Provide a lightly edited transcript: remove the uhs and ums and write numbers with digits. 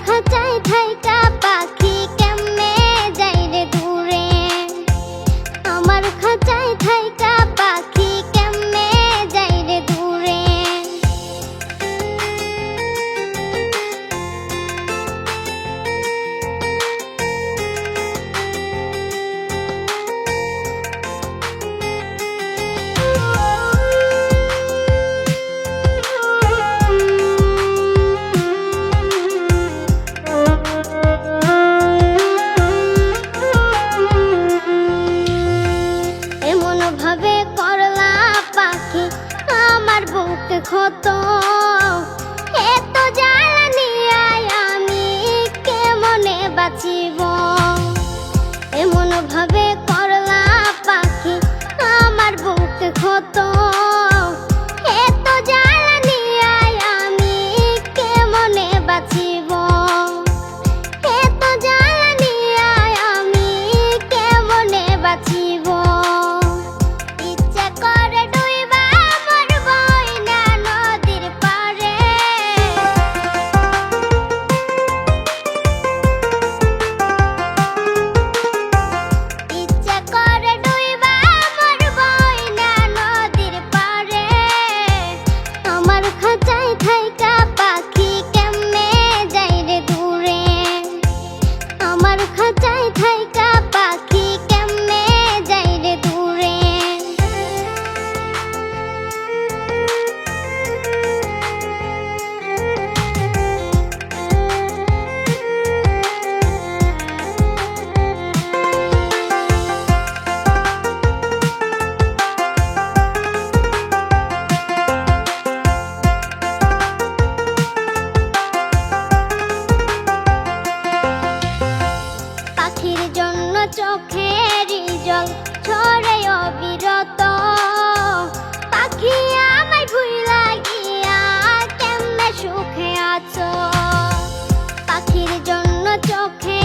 খাঁচায় থাইকা পাখি কেমনে যাই রে দূরে, আমার খাঁচায় থাইকা পাখি কেমনে যাই রে দূরে। ভাবে করলা পাখি আমার বুকে ক্ষত, এত জ্বালানি আমি কেমনে বাঁচিব। এমন ভাবে করলা পাখি আমার বুকে ক্ষত, এত জ্বালানি আমি কেমনে বাঁচিব। এত জ্বালানি আমি কেমনে বাঁচিব। খাঁচায় থাইকা পাখি কেমনে যাই রে দূরে। পাখির জন্য চোখের জল ছড়ে অবিরত, পাখি আমায় ভুইলা গিয়া কেমনে সুখে আছো। পাখির জন্য চোখে